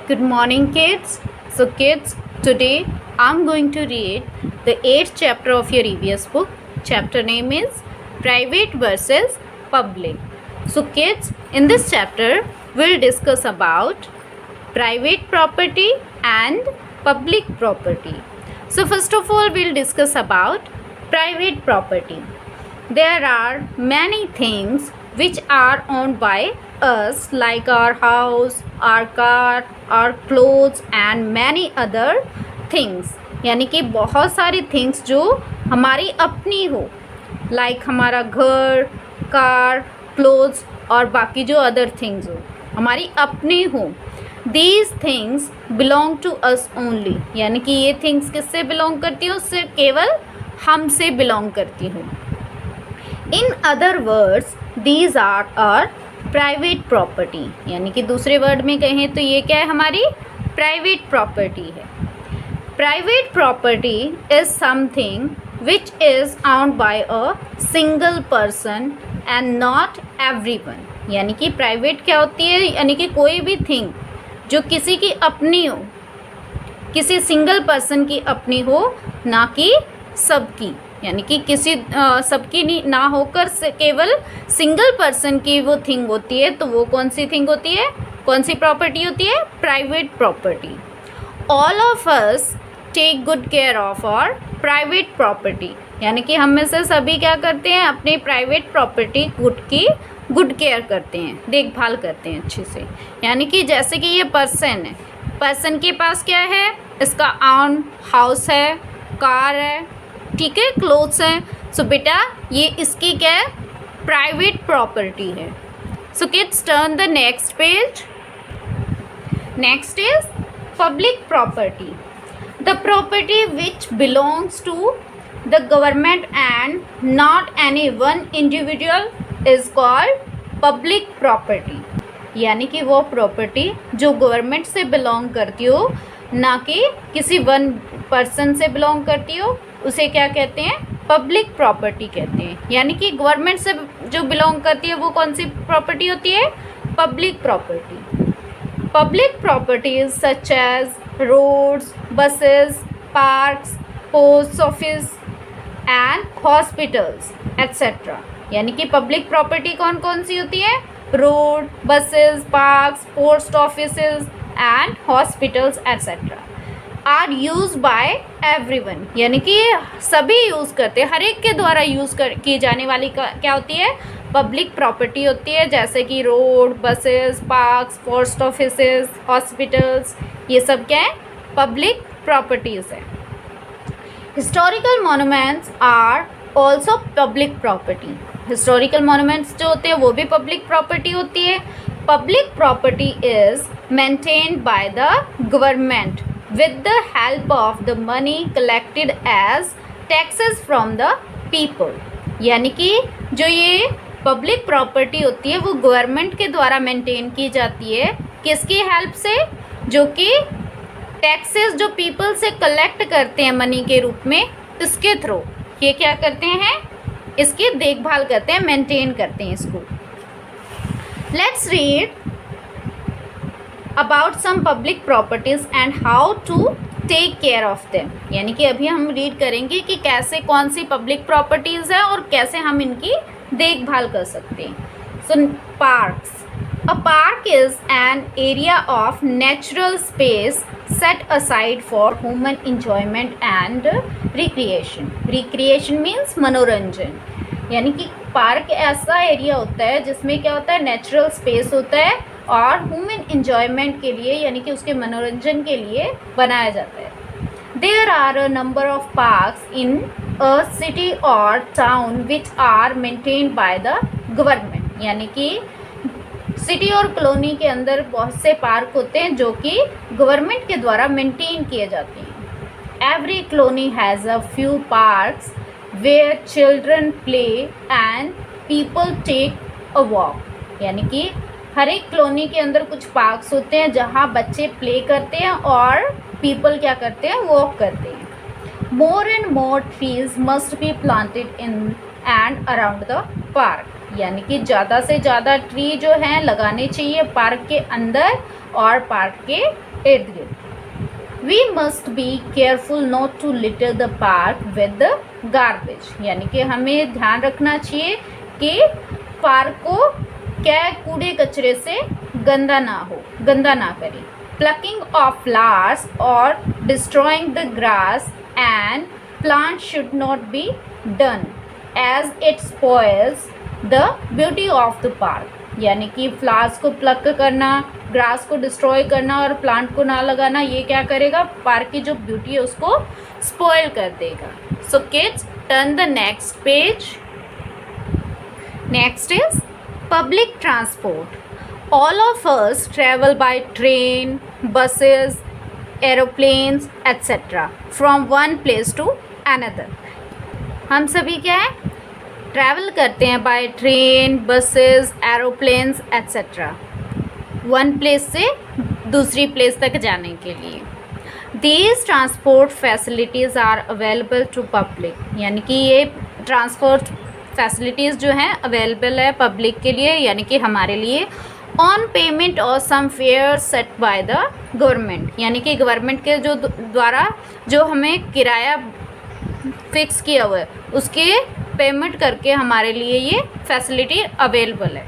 Good morning, kids. So, kids, today I'm going to read the 8th chapter of your EVS book. Chapter name is Private versus Public. So, kids, in this chapter, we'll discuss about private property and public property. So, first of all, we'll discuss about private property. There are many things which are owned by us, like our house, our car, our clothes and many other things. यानी कि बहुत सारी things जो हमारी अपनी हो, like हमारा घर, कार, क्लोथ्स और बाकी जो अदर थिंग्स हो हमारी अपनी हो. These things belong to us only. यानी कि ये थिंग्स किससे बिलोंग करती हो? सिर्फ केवल हमसे बिलोंग करती हूँ. In other words these are our private property. यानी कि दूसरे वर्ड में कहें तो ये क्या है? हमारी प्राइवेट प्रॉपर्टी है. Private property is something which is owned by a single person and not everyone. यानी कि प्राइवेट क्या होती है? यानी कि कोई भी थिंग जो किसी की अपनी हो, किसी सिंगल पर्सन की अपनी हो, ना कि सबकी. यानी कि किसी सबकी ना होकर केवल सिंगल पर्सन की वो थिंग होती है. तो वो कौन सी थिंग होती है? कौन सी प्रॉपर्टी होती है? Private property. All of us take good care of our private property. यानी कि हम में से सभी क्या करते हैं? अपनी प्राइवेट प्रॉपर्टी की गुड केयर करते हैं, देखभाल करते हैं अच्छे से. यानी कि जैसे कि ये पर्सन है, पर्सन के पास क्या है? इसका ओन हाउस है, कार है, ठीक है, क्लोथ्स हैं. सो बेटा ये इसकी क्या है? प्राइवेट प्रॉपर्टी है. So kids turn the next page. Next is public property. The property which belongs to the government and not any one individual is called public property. यानी कि वो प्रॉपर्टी जो गवर्नमेंट से बिलोंग करती हो, ना कि किसी वन पर्सन से बिलोंग करती हो, उसे क्या कहते हैं? पब्लिक प्रॉपर्टी कहते हैं. यानी कि गवर्नमेंट से जो बिलोंग करती है वो कौन सी प्रॉपर्टी होती है? Public property. Public properties such as roads, buses, parks, post office and hospitals etcetera. यानी कि पब्लिक प्रॉपर्टी कौन कौन सी होती है? Road, buses, parks, post offices and hospitals etcetera are use by everyone. यानी कि सभी यूज़ करते हैं, हर एक के द्वारा की जाने वाली क्या होती है? पब्लिक प्रॉपर्टी होती है. जैसे कि road, buses, parks, post offices, hospitals, ये सब क्या है? पब्लिक प्रॉपर्टीज़ है. Historical monuments are also public property. Historical monuments जो होते हैं वो भी पब्लिक प्रॉपर्टी होती है. Public property is maintained by the government with the help of the money collected as taxes from the people. यानी कि जो ये पब्लिक प्रॉपर्टी होती है वो गवर्नमेंट के द्वारा मेंटेन की जाती है. किसकी हेल्प से? जो कि टैक्सेस जो पीपल से कलेक्ट करते हैं मनी के रूप में, इसके थ्रू ये क्या करते हैं? इसकी देखभाल करते हैं, मेंटेन करते हैं इसको. Let's read about some public properties and how to take care of them. यानी कि अभी हम रीड करेंगे कि कैसे कौन सी पब्लिक प्रॉपर्टीज़ है और कैसे हम इनकी देखभाल कर सकते हैं. So parks. A park is an area of natural space set aside for human enjoyment and recreation. Recreation means मनोरंजन. यानी कि पार्क ऐसा एरिया होता है जिसमें क्या होता है? नेचुरल स्पेस होता है और ह्यूमन इंजॉयमेंट के लिए, यानी कि उसके मनोरंजन के लिए बनाया जाता है. There are a number of parks in a city और town which are maintained by the government. यानी कि सिटी और कॉलोनी के अंदर बहुत से पार्क होते हैं जो कि गवर्नमेंट के द्वारा मेंटेन किए जाते हैं. Every colony has a few parks where children play and people take a walk. यानी कि हर एक कॉलोनी के अंदर कुछ पार्क्स होते हैं जहाँ बच्चे प्ले करते हैं और पीपल क्या करते हैं? वॉक करते हैं. More and more trees must be planted in and around the park. यानी कि ज़्यादा से ज़्यादा ट्री जो हैं लगाने चाहिए पार्क के अंदर और पार्क के इर्द गिर्द. We must be careful not to litter the park with the garbage. यानी कि हमें ध्यान रखना चाहिए कि पार्क को क्या कूड़े कचरे से गंदा ना करें. Plucking of flowers or destroying the grass and plants should not be done as it spoils the beauty of the park. यानी कि फ्लावर्स को प्लक करना, ग्रास को डिस्ट्रॉय करना और प्लांट को ना लगाना, ये क्या करेगा, पार्क की जो ब्यूटी है उसको स्पॉइल कर देगा. So kids, turn the next page. Next is public transport. All of us travel by train, buses, aeroplanes etcetera from one place to another. हम सभी क्या है, ट्रैवल करते हैं by train, buses, aeroplanes etcetera one place से दूसरी place तक जाने के लिए. These transport facilities are available to public. यानी कि ये ट्रांसपोर्ट फैसिलिटीज़ जो हैं अवेलेबल है पब्लिक के लिए, यानी कि हमारे लिए, ऑन पेमेंट और some fare set by the government. यानी कि गवर्नमेंट के जो द्वारा जो हमें किराया फिक्स किया हुआ है उसके पेमेंट करके हमारे लिए ये फैसिलिटी अवेलेबल है.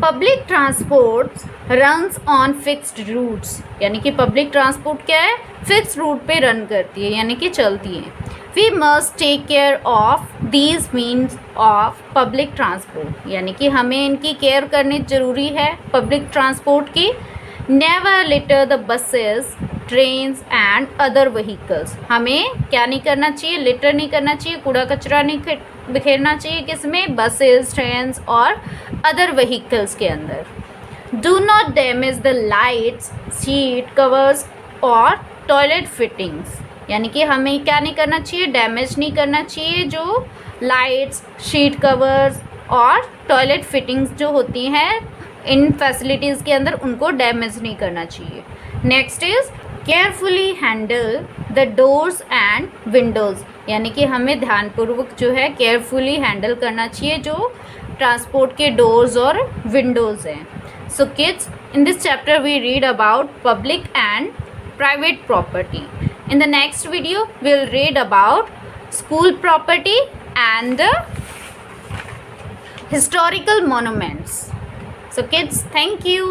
Public transport runs on fixed routes. यानी कि पब्लिक ट्रांसपोर्ट क्या है, फिक्स रूट पे रन करती है, यानी कि चलती है. We must take care of these means of public transport. यानी कि हमें इनकी केयर करनी ज़रूरी है पब्लिक ट्रांसपोर्ट की. Never litter the buses, trains and other vehicles. हमें क्या नहीं करना चाहिए, लिटर नहीं करना चाहिए, कूड़ा कचरा नहीं बिखेरना चाहिए किसमें, बसेस, ट्रेन्स और अदर व्हीकल्स के अंदर. Do not damage the lights, seat covers और टॉयलेट फिटिंग्स. यानी कि हमें क्या नहीं करना चाहिए, डैमेज नहीं करना चाहिए जो लाइट्स, शीट कवर्स और टॉयलेट फिटिंग्स जो होती हैं इन फैसिलिटीज़ के अंदर, उनको डैमेज नहीं करना चाहिए. Next is carefully handle the doors and Windows. यानी कि हमें ध्यानपूर्वक जो है केयरफुली हैंडल करना चाहिए जो ट्रांसपोर्ट के डोर्स और विंडोज़ हैं. So kids, in this chapter we read about public and private property. In the next video, we'll read about school property and historical monuments. So kids, thank you.